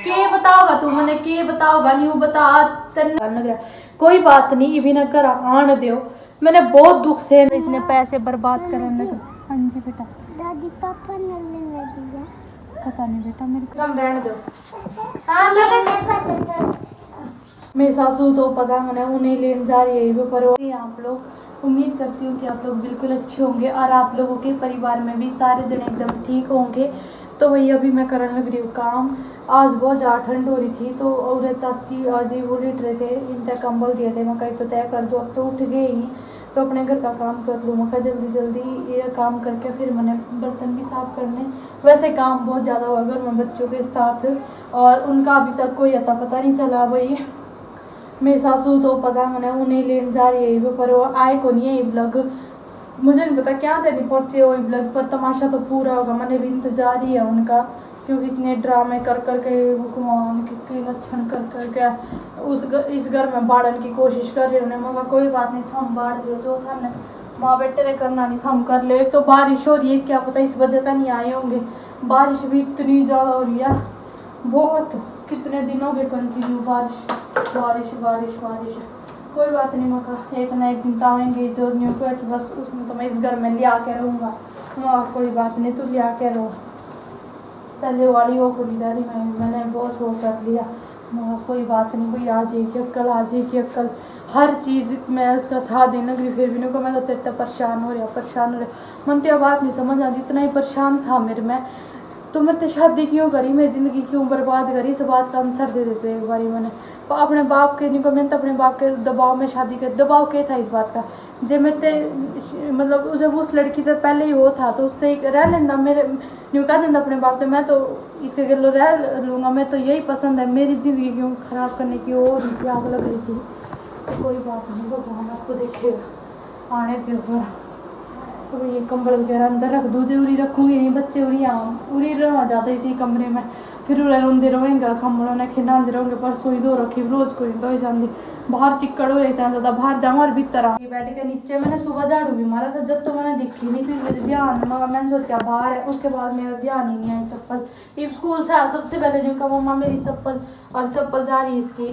के बताओगा तू मैंने के बताओगा न्यू बता लग रहा कोई बात नहीं इभी न कर आने दो मैंने बहुत दुख से इतने पैसे बर्बाद करने लगे। हाँ जी बेटा दादी पापा ने ले दिया पता नहीं बेटा मेरे को हम रहने दो। हाँ मेरी सासू तो पता मैंने उन्हें लेने जा रही है पर आप लोग उम्मीद करती हूँ कि आप लोग बिल्कुल अच्छे होंगे और आप लोगों के परिवार में भी सारे जने एकदम ठीक होंगे। तो वही अभी मैं करने लग रही हूँ काम। आज बहुत ज़्यादा ठंड हो रही थी तो और चाची और दी वो लेट रहे थे इनका कंबल दिए थे मैं कहीं तो तय कर दूँ अब तो उठ गए ही तो अपने घर का काम कर लूँ मैं जल्दी जल्दी ये काम करके फिर मैंने बर्तन भी साफ़ करने। वैसे काम बहुत ज़्यादा हुआ घर में बच्चों के साथ और उनका अभी तक कोई अता पता नहीं चला। वही मेरी सासू तो पता मैंने उन्हें लेने जा रही है पर वो आए को नहीं है ये ब्लॉग मुझे नहीं पता क्या देने पहुँचे वो ब्लॉग पर तमाशा तो पूरा होगा मैंने भी इंतजार ही है उनका क्योंकि इतने ड्रामे कर कर के भगवान कितने लक्षण कर कर के इस घर में बाढ़ने की कोशिश कर रहे उन्हें मगर कोई बात नहीं थम बाढ़ दो जो था न माँ बेटे ने करना नहीं थम कर ले। तो बारिश हो रही है क्या पता इस वजह से नहीं आए होंगे बारिश भी इतनी ज़्यादा हो रही है बहुत कितने दिनों के कंटिन्यू बारिश बारिश बारिश बारिश। कोई बात नहीं मका एक ना एक दिन तो आएंगे जो न्यू पेट बस उसमें तो मैं इस घर में ले आके रहूँगा। हाँ कोई बात नहीं तू ले आके रहो पहले वाली वो खुरीदारी में मैंने बहुत वो कर लिया कोई बात नहीं भाई आ जाएगी अक्कल हर चीज़ में उसका साथ देना कि फिर भी को मैं तो इतना परेशान हो रहा मन तो बात नहीं समझ आती इतना ही परेशान था मेरे में तो मैं तो शादी क्यों करी मैं ज़िंदगी क्यों बर्बाद करी इस बात का आंसर दे देते एक बारी मैंने अपने बाप के नहीं को मैंने तो अपने बाप के दबाव में शादी कर दबाव क्या था इस बात का जब मेरे मतलब जब उस लड़की से पहले ही वो था तो उससे रह लेना मेरे यूँ कह देना अपने बाप से मैं तो इसके गलो रह लूँगा मैं तो यही पसंद है मेरी ज़िंदगी क्यों ख़राब करने की और आग लग रही थी। तो कोई बात नहीं भगवान आपको देखेगा आने दो तो ये कंबल वगैरह अंदर रख दूँ उरी रखूँगी नहीं बच्चे उरी रह जाते इसी कमरे में फिर उरे रोंदे रहेंगे कंबलों ने खिलाते रहेंगे परसों ही दो रखी रोज़ कोई दो जाती बाहर चिक्कड़ हो जाता है ज़्यादा बाहर जाऊँ और भीतर आ बैठ के नीचे मैंने सुबह झाड़ू भी मारा था जब तो मैंने देखी नहीं फिर मेरे ध्यान मगर मैंने सोचा बाहर है उसके बाद मेरा ध्यान ही नहीं आई चप्पल ये स्कूल से सबसे पहले जो कहा मम्मा मेरी चप्पल और चप्पल जा रही इसकी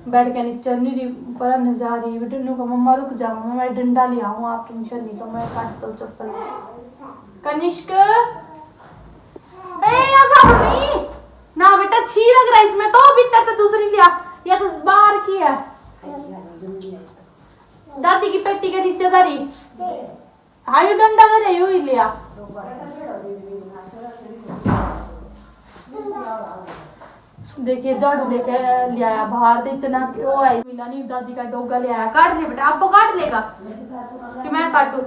बैठ के नीचे नीरी पर न जा रही बेटू का मम्मा रुक जा मम्मा मैं डंडा ले आऊँ आप टेंशन नहीं तो मैं काट दो चप्पल कनिष्क ना बेटा छी लग रहा है इसमें तो भीतर तो दूसरी लिया या तो बाहर की है दादी की पेटी के नीचे धरी आयु डंडा धरे यू ही लिया देखिए झाड़ू लेके ले आया बाहर तो इतना वो है मिला नहीं दादी का डोगा ले आया काट ले बेटा आपको काट लेगा कि मैं काटू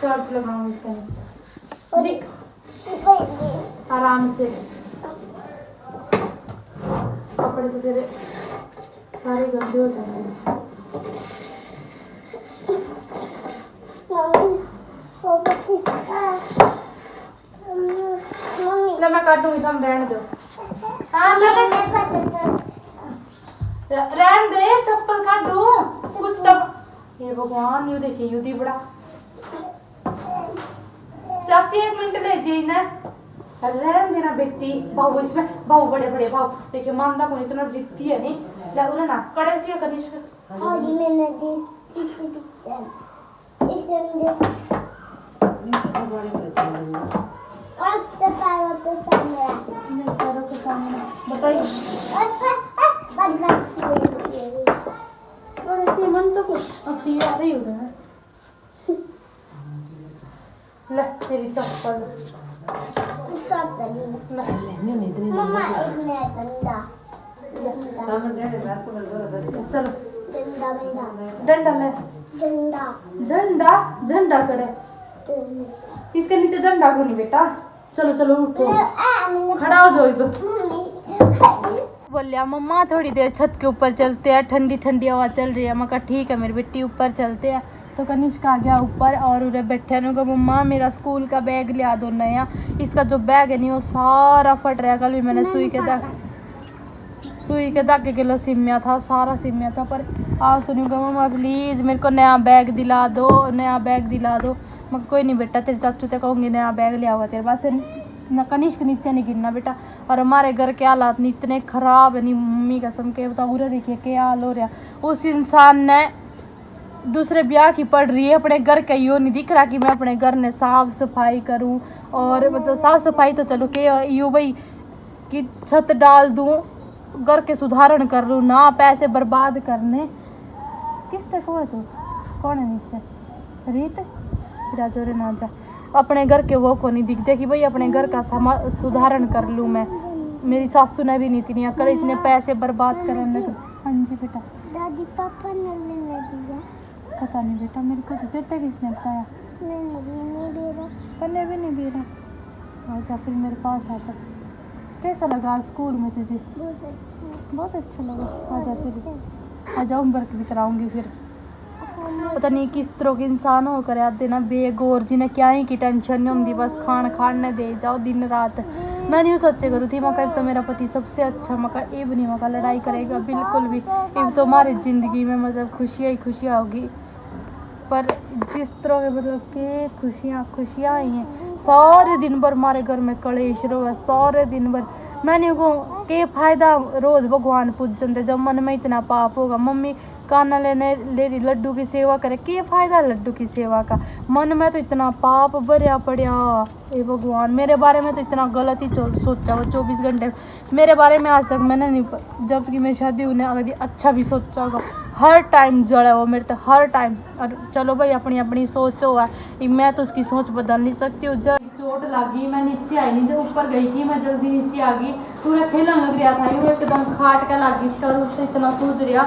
टॉर्च लगाऊं इसके नीचे आराम से कपड़े तो तेरे सारे गंदे हो जाएंगे मैं काटूंगी हम रहने दो रहने दे चप्पल काट दो कुछ तब ये भगवान यू देखिए यूदी बड़ा चाची एक मिनट ले जी ना रहने देना बेटी भाव इसमें भाव बड़े बड़े भाव देखिए मानदा को इतना जिद्दी है नहीं लगो ना कड़े से कनिष्क और ये मैंने दी इसके और तो पैरों के सामने बताइए थोड़े से मन तो कुछ अच्छी आ रही हो है ले तेरी चप्पल मम्मा एक मिनट चलो डंडा डंडा ले झंडा झंडा करे इसके नीचे झंडा को नहीं बेटा चलो चलो उठो खड़ा हो जाओ बोलिया मम्मा थोड़ी देर छत के ऊपर चलते हैं ठंडी ठंडी हवा चल रही है मैं कहा ठीक है मेरी बेटी ऊपर चलते हैं। तो कनिष्क आ गया ऊपर और उधर बैठे ने कहा मम्मा मेरा स्कूल का बैग लिया दो नया इसका जो बैग है नहीं वो सारा फट रहा है कल भी मैंने सुई के धागे के लिए सिम्या था सारा सिम्या था पर आज सुनी कहा मम्मा प्लीज़ मेरे को नया बैग दिला दो मैं कोई नहीं बेटा, तेरे चाचू ते कहूँगी नया बैग लिया हुआ तेरे पास, न कनिष्क नीचे नहीं गिरना बेटा। और हमारे घर के हालात नहीं इतने ख़राब है, नहीं मम्मी कसम के बताऊँ, उरे देखिए क्या हाल हो रहा। उस इंसान ने दूसरे ब्याह की पड़ रही है, अपने घर का यो नहीं दिख रहा कि मैं अपने घर में साफ़ सफाई करूं। और मतलब साफ़ सफाई तो चलो के यो भाई कि छत डाल दूं, घर के सुधारण कर लूँ, ना पैसे बर्बाद करने। किस तक हुआ तू कौन है नीचे रीत राजो रे ना जा, अपने घर के वो को नहीं दिखते कि भाई अपने घर का सुधारण कर लूँ मैं। मेरी सासू ने भी नहीं इतनी अकल, इतने पैसे बर्बाद करने को। हाँ जी बेटा। दादी पापा ने लेने दिया। पता नहीं बेटा, मेरे को तो तेरे किसने बताया। नहीं दे रहा। पन्ने भी नहीं दे रहा। आजा फिर मेरे पास आता। कैसा लगा स्कूल में तुझे? बहुत अच्छा लगा। आजा फिर, आजा होमवर्क भी कराऊंगी फिर। पता नहीं किस तरह के इंसान होकर आते ना बेगौर, जिन्हें क्या ही की टेंशन नहीं होती, बस खाने दे जाओ दिन रात। मैं नहीं सोचे करूँ थी मका तो मेरा पति सबसे अच्छा मका अब नहीं मका लड़ाई करेगा बिल्कुल भी। अब तो हमारी ज़िंदगी में मतलब खुशियाँ ही खुशियाँ होगी। पर जिस तरह के मतलब के खुशियाँ आई हैं, सारे दिन भर हमारे घर में कलेश रहा, सारे दिन भर। मैंने को के फायदा रोज़ भगवान पूजन दे, जब मन में इतना पाप होगा। मम्मी काना ले रही लड्डू की सेवा करे, के फायदा लड्डू की सेवा का? मन में तो इतना पाप भरया पड़या। ये भगवान मेरे बारे में तो इतना गलत ही सोचा वो 24 घंटे मेरे बारे में। आज तक मैंने नहीं, जब कि मेरी शादी होने आगे अच्छा भी सोचा होगा। हर टाइम जड़ा वो मेरे तो हर टाइम। और चलो भाई अपनी अपनी सोच हुआ, मैं तो उसकी सोच बदल नहीं सकती हूँ। जब चोट लगी मैं नीचे आई नहीं, जब ऊपर गई थी मैं जल्दी नीचे आ गई, पूरा खेलने लग रहा था यूँ एकदम खाट का लगी, इसका रूप से इतना सूझ रहा।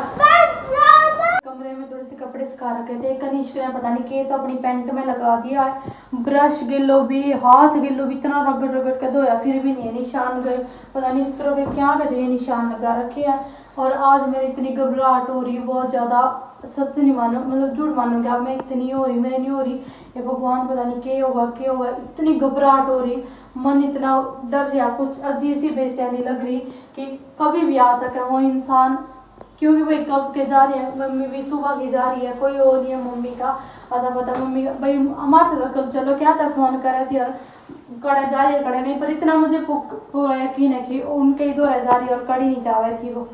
कमरे में थोड़े से कपड़े सुखा रखे थे, कनिष्क ने पता नहीं के तो अपनी पैंट में लगा दिया। ब्रश गिल्लो भी, हाथ गिल्लो भी, इतना रगड़ रगड़ के धोया फिर भी नहीं निशान गए। पता नहीं इस तरह के क्या कहते हैं निशान लगा रखे हैं। और आज मेरी इतनी घबराहट हो रही है बहुत ज़्यादा, सच नहीं मानो मतलब झूठ मानूंगी आप, मैं इतनी हो रही मेरे नहीं हो रही। ये भगवान पता नहीं क्या होगा, इतनी घबराहट हो रही, मन इतना डर रहा, कुछ अजीब सी बेचैनी लग रही कि कभी भी आ सके वो इंसान। क्योंकि भाई कब के जा रही है, मम्मी भी सुबह की जा रही है, कोई और नहीं है मम्मी का अदा पता। मम्मी का भाई हमारे तो कल चलो क्या था फ़ोन करे थी और कड़े जा रही है कड़े नहीं, पर इतना मुझे पूरा यकीन है कि उनके ही दौरे जा रही है और कड़ी नहीं जा रही थी वो।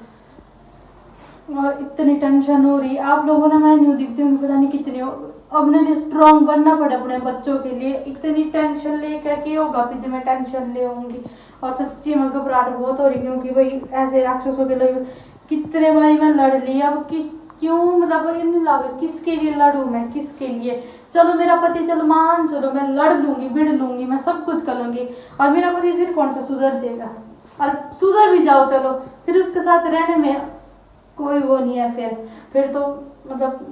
और इतनी टेंशन हो रही आप लोगों ने, मैं न्यू दिखती हूँ पता नहीं कितनी अब मैंने स्ट्रॉन्ग बनना पड़ा अपने बच्चों के लिए। इतनी टेंशन लेकर के होगा फिर जब मैं टेंशन ले होंगी। और सच्ची में घबराहट बहुत हो रही क्योंकि भाई ऐसे राक्षसों के लिए कितने बारी मैं लड़ ली, अब कि क्यों मतलब ये नहीं लगा किसके लिए लड़ूँ मैं, किसके लिए? चलो मेरा पति चलो मान चलो मैं लड़ लूँगी बिड़ लूँगी, मैं सब कुछ कर लूँगी, और मेरा पति फिर कौन सा सुधर जाएगा? और सुधर भी जाओ चलो फिर उसके साथ रहने में कोई वो नहीं है, फिर तो मतलब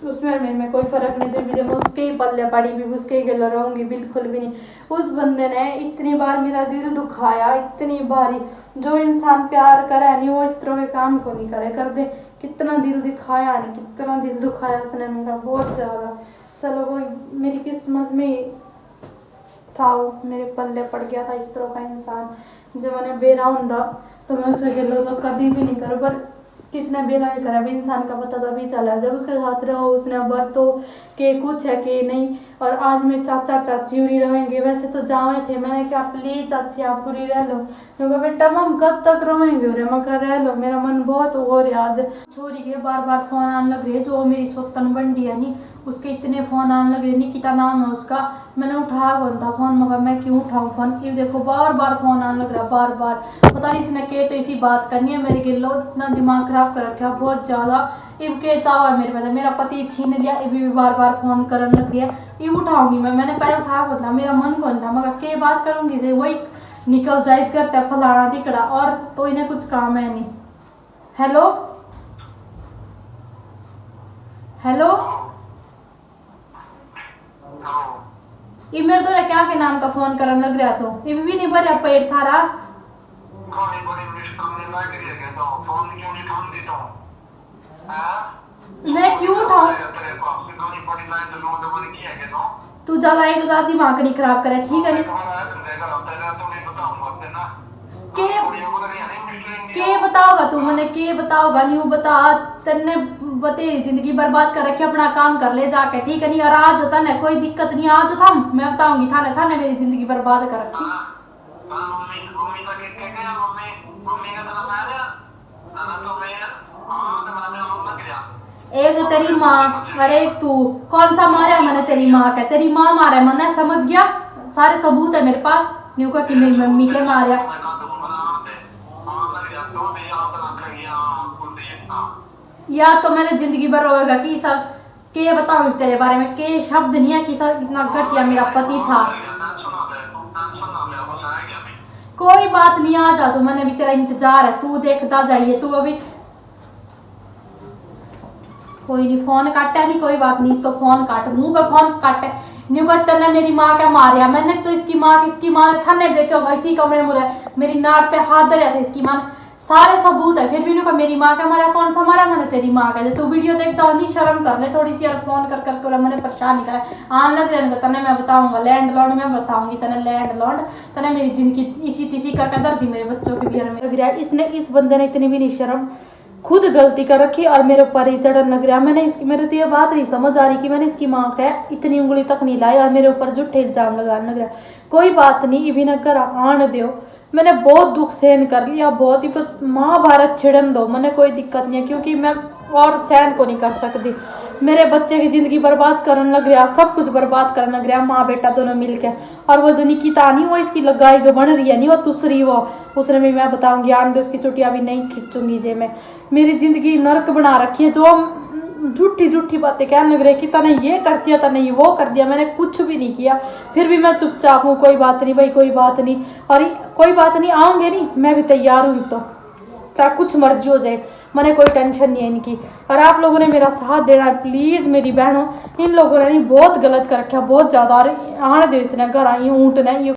उसमें मेरे में कोई फ़र्क नहीं। फिर भी जब मैं उसके ही पल्ले पड़ी भी उसके ही गले रहूँगी बिल्कुल भी नहीं। उस बंदे ने इतनी बार मेरा दिल दुखाया, इतनी बारी। जो इंसान प्यार करे नहीं वो इस तरह के काम को नहीं करे कर दे। कितना दिल दिखाया नहीं, कितना दिल दुखाया उसने मेरा बहुत ज़्यादा। चलो वो मेरी किस्मत में था, वो मेरे पल्ले पड़ गया था इस तरह का इंसान। जब मैंने बेरा होंदा तो मैं उसे गिलो तो कभी भी नहीं करूँ, पर किसने बेरा ही करा भी इंसान का पता तभी चला जब उसके साथ रहो उसने बरतो के कुछ है कि नहीं। और आज मेरे चाचा चाची उरी रहेंगे, वैसे तो जावे थे, मैंने कहा प्लीज चाची आप पूरी रह लो, क्योंकि बेटा हम कब तक रहेंगे उरे, मैं कहा रह लो, मेरा मन बहुत हो रहा। आज छोरी के बार बार फोन आने लग रही है, जो मेरी सोतन बंडी है नहीं उसके इतने फ़ोन आने लगे, निकिता नाम है उसका। मैंने उठाया कौन था फ़ोन, मगर मैं क्यों उठाऊँ फ़ोन, ये देखो बार बार फ़ोन आने लग रहा बार बार। पता नहीं इसने के तो इसी बात करनी है मेरे गिल्लो, इतना दिमाग ख़राब कर रखा बहुत ज़्यादा। इब के चावा है मेरे पता, मेरा पति छीन लिया, इब भी बार बार फ़ोन करने लग रही है। ये उठाऊंगी मैंने पहले उठाया कौन था, मेरा मन कौन था, मगर के बात करूँगी से वही निकल जाए करते फलाना दिकड़ा, और तो इन्हें कुछ काम है नहीं। हेलो हेलो ये मेरे तो क्या के नाम का फोन करने लग रहा, तो ये भी नहीं भरा पेट थारा। मैं क्यों उठाऊं? तू ज्यादा एक तो दिमाग नहीं खराब करे ठीक है। के बताओगा तू मैंने के बताओगा नहीं बता तेने बतेरी जिंदगी बर्बाद कर रखी अपना काम कर ले जाके ठीक है नहीं और आज होता ना कोई दिक्कत नहीं आज थम मैं बताऊंगी थाने थाने मेरी जिंदगी बर्बाद कर रखी एक तेरी माँ अरे तू कौन सा मारा मैंने तेरी माँ का तेरी माँ मारा मैंने समझ गया सारे सबूत है मेरे पास न्यू का कि मेरी मम्मी के मारा या तो मैंने जिंदगी भर रोएगा कि सब के बताऊं तेरे बारे में के शब्द नहीं है कि सब इतना घटिया मेरा पति था कोई बात नहीं आ जा तू मैंने भी तेरा इंतजार है तू देखता जाइए तू अभी कोई नहीं फोन काटा नहीं कोई बात नहीं तो फोन काट मुंह पे फोन काटे न्यू का तेने मेरी माँ क्या मारा मैंने तो इसकी माँ ने थाने देखे होगा इसी कमरे में मेरी नाक पे हाथ धरे थे इसकी माँ सारे सबूत है फिर भी नुका मेरी माँ का मारा कौन सा मारा मैंने तेरी माँ का तू वीडियो देखता हो नहीं शर्म कर ले थोड़ी सी और फोन कर करके मैंने परेशान नहीं करा आन लग जाएगा तने मैं बताऊंगा लैंडलॉर्ड में बताऊंगी तने लैंडलॉर्ड तने मेरी जिंदगी इसी तिसी का कदर दी मेरे बच्चों के भी इसने इस बंदे ने इतनी भी नहीं शर्म खुद गलती कर रखी और मेरे ऊपर ही चढ़न लग रहा मैंने मेरे तो ये बात नहीं समझ आ रही कि मैंने इसकी माँ का इतनी उंगली तक नहीं लाई और मेरे ऊपर झूठे इल्जाम लगाने लग रहा कोई बात नहीं इभी न कर आन दो मैंने बहुत दुख सहन कर लिया बहुत ही महाभारत छिड़न दो मैंने कोई दिक्कत नहीं है क्योंकि मैं और सहन को नहीं कर सकती मेरे बच्चे की जिंदगी बर्बाद करने लग रहा सब कुछ बर्बाद करने लग रहा माँ बेटा दोनों मिलके और वो जो निकिता नहीं वो इसकी लगाई जो बन रही है नहीं वो दूसरी वो उसने भी मैं बताऊंगी आन दे उसकी चुटिया भी नहीं खींचूंगी जे मैं मेरी जिंदगी नरक बना रखी है जो झूठी झूठी बातें कहने लग रही कि तने ये कर दिया तने ये वो कर दिया मैंने कुछ भी नहीं किया फिर भी मैं चुपचाप हूँ कोई बात नहीं भाई कोई बात नहीं और कोई बात नहीं आऊँगे नहीं मैं भी तैयार हूँ तो चाहे कुछ मर्जी हो जाए मैंने कोई टेंशन नहीं है इनकी और आप लोगों ने मेरा साथ देना है प्लीज़ मेरी बहनों इन लोगों ने नहीं बहुत गलत कर रखा बहुत ज़्यादा और आने दे इसने घर आई ऊँट ने